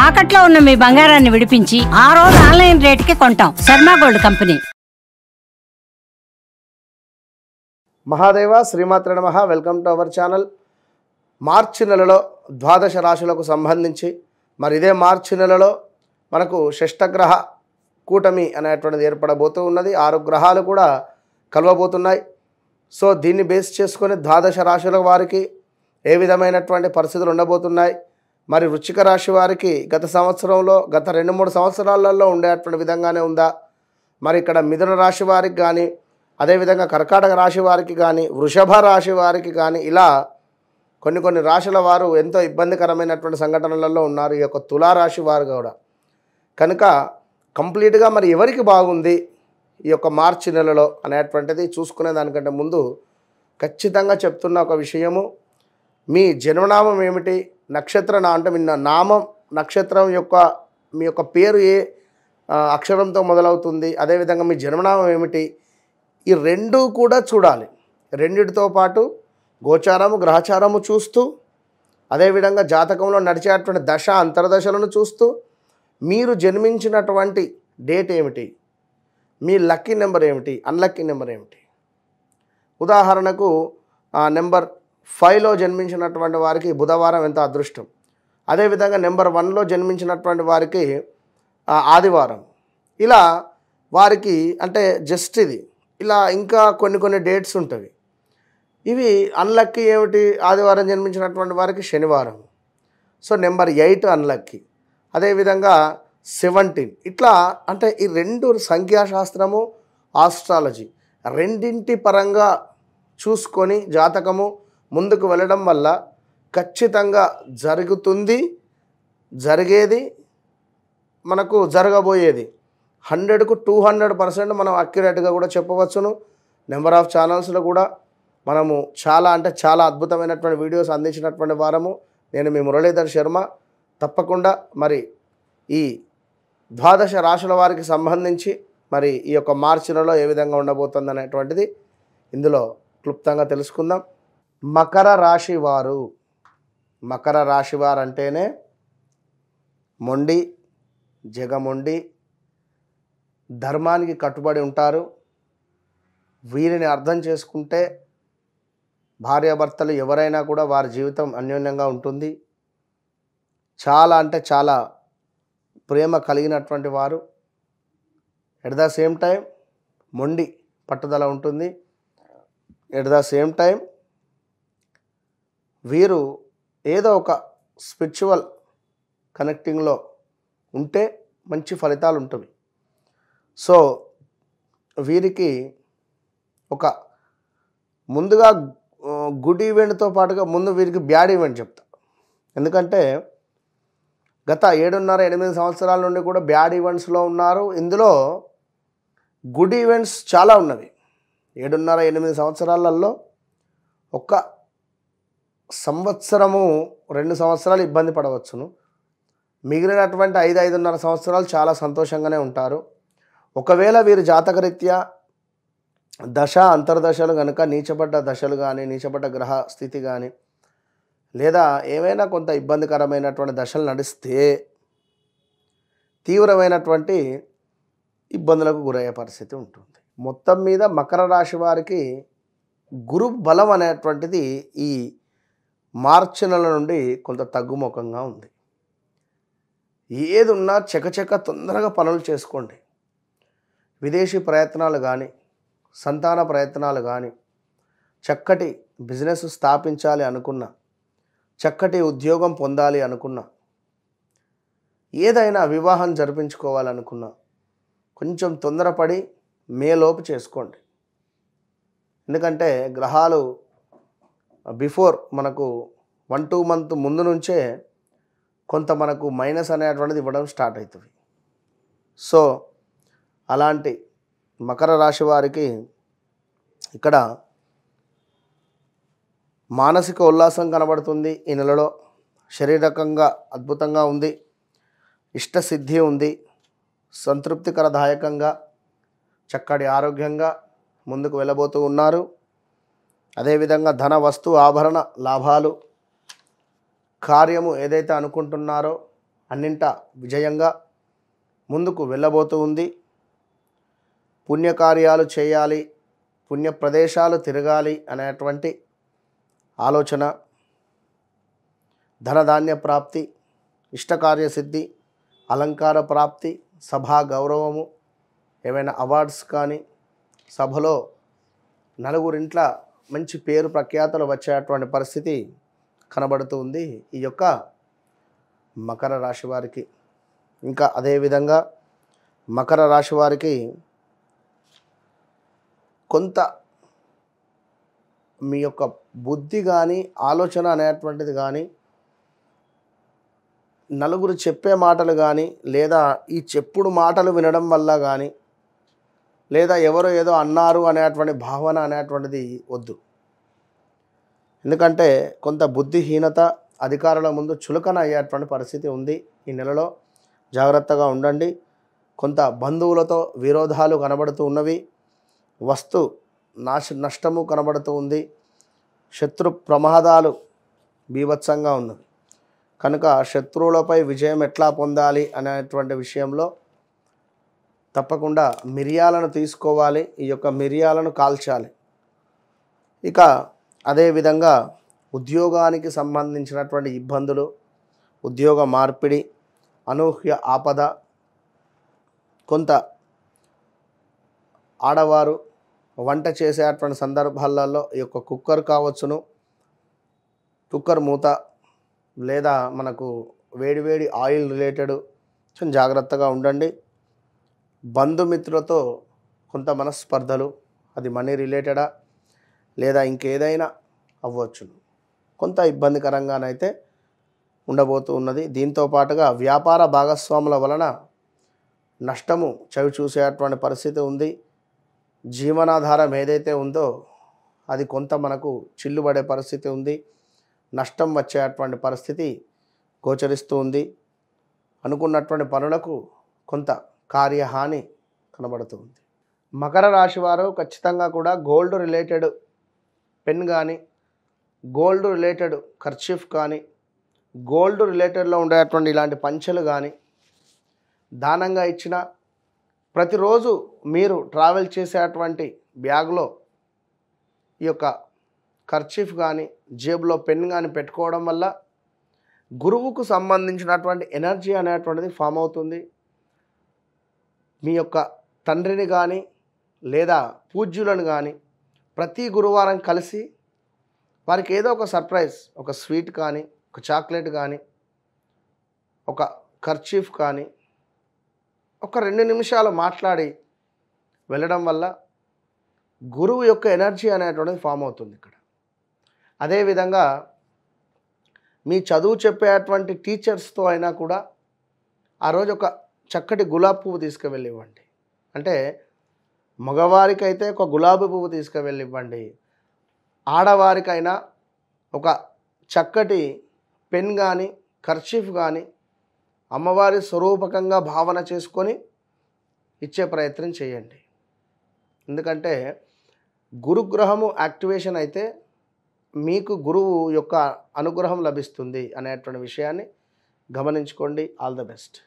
తాకట్లో ఉన్న మీ బంగారాన్ని విడిపించి ఆ రోజు ఆన్లైన్ రేటుకి కొంటాం. Sharma gold company. మహాదేవ శ్రీమాత్ర నమః. Welcome to our channel. March నెలలో ద్వాదశ రాశులకు సంబంధించి మరి ఇదే మార్చి నెలలో మనకు షష్టగ్రహ కూటమి అనేటువంటిది ఏర్పడబోతూ ఉన్నది. 6 గ్రహాలు కూడా కలవబోతున్నాయి. సో దీన్ని బేస్ చేసుకొని ద్వాదశ రాశుల వారికి ఏ విధమైనటువంటి పరిస్థితులు ఉండబోతున్నాయి, మరి వృశ్చిక రాశి వారికి గత సంవత్సరంలో గత 2-3 సంవత్సరాలలో ఉండేటువంటి విధంగానే ఉందా, మరి ఇక్కడ మిథున రాశి వారికి కానీ, అదేవిధంగా కర్కాటక రాశి వారికి కానీ, వృషభ రాశి వారికి కానీ, ఇలా కొన్ని రాశుల వారు ఎంతో ఇబ్బందికరమైనటువంటి సంఘటనలలో ఉన్నారు. ఈ యొక్క తులారాశి వారు కూడా కనుక కంప్లీట్గా మరి ఎవరికి బాగుంది ఈ యొక్క మార్చి నెలలో అనేటువంటిది చూసుకునే దానికంటే ముందు ఖచ్చితంగా చెప్తున్న ఒక విషయము, మీ జన్మనామం ఏమిటి, నక్షత్రం అంటే మీ నామం నక్షత్రం యొక్క మీ యొక్క పేరు ఏ అక్షరంతో మొదలవుతుంది, అదేవిధంగా మీ జన్మనామం ఏమిటి, ఈ రెండూ కూడా చూడాలి. రెండిటితో పాటు గోచారము గ్రహచారము చూస్తూ, అదేవిధంగా జాతకంలో నడిచేటువంటి దశ అంతర్దశలను చూస్తూ, మీరు జన్మించినటువంటి డేట్ ఏమిటి, మీ లక్కీ నెంబర్ ఏమిటి, అన్లక్కీ నెంబర్ ఏమిటి. ఉదాహరణకు నెంబర్ 5లో జన్మించినటువంటి వారికి బుధవారం ఎంత అదృష్టం, అదేవిధంగా నెంబర్ 1లో జన్మించినటువంటి వారికి ఆదివారం. ఇలా వారికి అంటే జస్ట్ ఇది ఇలా ఇంకా కొన్ని డేట్స్ ఉంటాయి. ఇవి అన్లక్కీ ఏమిటి, ఆదివారం జన్మించినటువంటి వారికి శనివారం. సో నెంబర్ 8 అన్లక్కీ, అదేవిధంగా 17. ఇట్లా అంటే ఈ రెండు సంఖ్యాశాస్త్రము ఆస్ట్రాలజీ రెండింటి పరంగా చూసుకొని జాతకము ముందుకు వెళ్ళడం వల్ల ఖచ్చితంగా జరుగుతుంది, జరిగేది, మనకు జరగబోయేది 100కు 200% మనం అక్యురేట్గా కూడా చెప్పవచ్చును. నెంబర్ ఆఫ్ ఛానల్స్లో కూడా మనము చాలా అంటే చాలా అద్భుతమైనటువంటి వీడియోస్ అందించినటువంటి వారము. నేను మీ మురళీధర్ శర్మ. తప్పకుండా మరి ఈ ద్వాదశ రాశుల వారికి సంబంధించి మరి ఈ యొక్క మార్చి నెలలో ఏ విధంగా ఉండబోతుంది అనేటువంటిది ఇందులో క్లుప్తంగా తెలుసుకుందాం. మకర రాశి వారు, మకర రాశి వారు అంటేనే మొండి, జగమొండి, ధర్మానికి కట్టుబడి ఉంటారు. వీరిని అర్థం చేసుకుంటే భార్యాభర్తలు ఎవరైనా కూడా వారి జీవితం అన్యోన్యంగా ఉంటుంది. చాలా అంటే చాలా ప్రేమ కలిగినటువంటి వారు. ఎట్ ద సేమ్ టైం మొండి పట్టుదల ఉంటుంది. ఎట్ ద సేమ్ టైం వీరు ఏదో ఒక స్పిరిచువల్ కనెక్టింగ్లో ఉంటే మంచి ఫలితాలు ఉంటుంది. సో వీరికి ఒక ముందుగా గుడ్ ఈవెంట్తో పాటుగా ముందు వీరికి బ్యాడ్ ఈవెంట్ చెప్తా. ఎందుకంటే గత 7.5-8 సంవత్సరాల నుండి కూడా బ్యాడ్ ఈవెంట్స్లో ఉన్నారు. ఇందులో గుడ్ ఈవెంట్స్ చాలా ఉన్నవి. 7.5-8 సంవత్సరాలలో ఒక సంవత్సరము 2 సంవత్సరాలు ఇబ్బంది పడవచ్చును. మిగిలినటువంటి 5-5.5 సంవత్సరాలు చాలా సంతోషంగానే ఉంటారు. ఒకవేళ వీరు జాతకరీత్యా దశ అంతర్దశలు కనుక నీచపడ్డ దశలు కానీ, నీచపడ్డ గ్రహ స్థితి కానీ, లేదా ఏమైనా కొంత ఇబ్బందికరమైనటువంటి దశలు నడిస్తే తీవ్రమైనటువంటి ఇబ్బందులకు గురయ్యే పరిస్థితి ఉంటుంది. మొత్తం మీద మకర రాశి వారికి గురు బలం అనేటువంటిది ఈ మార్చి నెల నుండి కొంత తగ్గుముఖంగా ఉంది. ఏది ఉన్నా చకచక తొందరగా పనులు చేసుకోండి. విదేశీ ప్రయత్నాలు కానీ, సంతాన ప్రయత్నాలు కానీ, చక్కటి బిజినెస్ స్థాపించాలి అనుకున్నా, చక్కటి ఉద్యోగం పొందాలి అనుకున్నా, ఏదైనా వివాహం జరిపించుకోవాలనుకున్నా కొంచెం తొందరపడి మేలోపు చేసుకోండి. ఎందుకంటే గ్రహాలు బిఫోర్ మనకు 1-2 మంత్ ముందు నుంచే కొంత మనకు మైనస్ అనేటువంటిది ఇవ్వడం స్టార్ట్ అవుతుంది. సో అలాంటి మకర రాశి వారికి ఇక్కడ మానసిక ఉల్లాసం కనబడుతుంది. ఈ నెలలో శారీరకంగా అద్భుతంగా ఉంది, ఇష్టసిద్ధి ఉంది, సంతృప్తికరదాయకంగా చక్కటి ఆరోగ్యంగా ముందుకు వెళ్ళబోతూ ఉన్నారు. అదేవిధంగా ధన వస్తు ఆభరణ లాభాలు, కార్యము ఏదైతే అనుకుంటున్నారో అన్నింటా విజయంగా ముందుకు వెళ్ళబోతూ ఉంది. పుణ్యకార్యాలు చేయాలి, పుణ్య ప్రదేశాలు తిరగాలి అనేటువంటి ఆలోచన, ధనధాన్య ప్రాప్తి, ఇష్టకార్య సిద్ధి, అలంకార ప్రాప్తి, సభా గౌరవము, ఏవైనా అవార్డ్స్ కానీ, సభలో నలుగురింట్ల మంచి పేరు ప్రఖ్యాతలు వచ్చేటువంటి పరిస్థితి కనబడుతూ ఉంది ఈ యొక్క మకర రాశి వారికి. ఇంకా అదేవిధంగా మకర రాశి వారికి కొంత మీ యొక్క బుద్ధి కానీ, ఆలోచన అనేటువంటిది కానీ, నలుగురు చెప్పే మాటలు కానీ, లేదా ఈ చెప్పుడు మాటలు వినడం వల్ల కానీ, లేదా ఎవరో ఏదో అన్నారు అనేటువంటి భావన అనేటువంటిది వద్దు. ఎందుకంటే కొంత బుద్ధిహీనత, అధికారుల ముందు చులకన అయ్యేటువంటి పరిస్థితి ఉంది. ఈ నెలలో జాగ్రత్తగా ఉండండి. కొంత బంధువులతో విరోధాలు కనబడుతూ ఉన్నవి. వస్తు నష్టము కనబడుతూ ఉంది. శత్రు ప్రమాదాలు బీభత్సంగా ఉన్నవి. కనుక శత్రువులపై విజయం ఎట్లా పొందాలి అనేటువంటి విషయంలో తప్పకుండా మిరియాలను తీసుకోవాలి. ఈ యొక్క మిరియాలను కాల్చాలి. ఇక అదేవిధంగా ఉద్యోగానికి సంబంధించినటువంటి ఇబ్బందులు, ఉద్యోగ మార్పిడి, అనూహ్య ఆపద, కొంత ఆడవారు వంట చేసేటువంటి సందర్భాలలో ఈ యొక్క కుక్కర్ కావచ్చును, కుక్కర్ మూత, లేదా మనకు వేడివేడి ఆయిల్ రిలేటెడ్ కొంచెం జాగ్రత్తగా ఉండండి. బంధుమిత్రులతో కొంత మనస్పర్ధలు, అది మనీ రిలేటెడా లేదా ఇంకేదైనా అవ్వచ్చును, కొంత ఇబ్బందికరంగానైతే ఉండబోతూ ఉన్నది. దీంతో పాటుగా వ్యాపార భాగస్వాముల వలన నష్టము చవి చూసేటువంటి పరిస్థితి ఉంది. జీవనాధారం ఏదైతే ఉందో అది కొంత మనకు చిల్లుబడే పరిస్థితి ఉంది. నష్టం వచ్చేటువంటి పరిస్థితి గోచరిస్తూ ఉంది. అనుకున్నటువంటి పనులకు కొంత కార్యహాని కనబడుతూ ఉంది. మకర రాశి వారు ఖచ్చితంగా కూడా గోల్డ్ రిలేటెడ్ పెన్ కానీ, గోల్డ్ రిలేటెడ్ కర్చీఫ్ కానీ, గోల్డ్ రిలేటెడ్లో ఉండేటువంటి ఇలాంటి పంచెలు కానీ దానంగా ఇచ్చిన, ప్రతిరోజు మీరు ట్రావెల్ చేసేటువంటి బ్యాగ్లో ఈ యొక్క కర్చీఫ్ కానీ, జేబులో పెన్ కానీ పెట్టుకోవడం వల్ల గురువుకు సంబంధించినటువంటి ఎనర్జీ అనేటువంటిది ఫామ్ అవుతుంది. మీ యొక్క తండ్రిని కానీ లేదా పూజ్యులను కానీ ప్రతి గురువారం కలిసి వారికి ఏదో ఒక సర్ప్రైజ్, ఒక స్వీట్ కానీ, ఒక చాక్లెట్ కానీ, ఒక కర్చీఫ్ కానీ, ఒక 2 నిమిషాలు మాట్లాడి వెళ్ళడం వల్ల గురువు యొక్క ఎనర్జీ అనేటువంటిది ఫామ్ అవుతుంది ఇక్కడ. అదేవిధంగా మీ చదువు చెప్పేటువంటి టీచర్స్తో అయినా కూడా ఆ రోజు ఒక చక్కటి గులాబీ పువ్వు తీసుకువెళ్ళి ఇవ్వండి. అంటే మగవారికైతే ఒక గులాబీ పువ్వు తీసుకువెళ్ళి ఇవ్వండి. ఆడవారికైనా ఒక చక్కటి పెన్ కానీ, కర్చీఫ్ కానీ అమ్మవారి స్వరూపకంగా భావన చేసుకొని ఇచ్చే ప్రయత్నం చేయండి. ఎందుకంటే గురుగ్రహము యాక్టివేషన్ అయితే మీకు గురువు యొక్క అనుగ్రహం లభిస్తుంది అనేటువంటి విషయాన్ని గమనించుకోండి. All the best.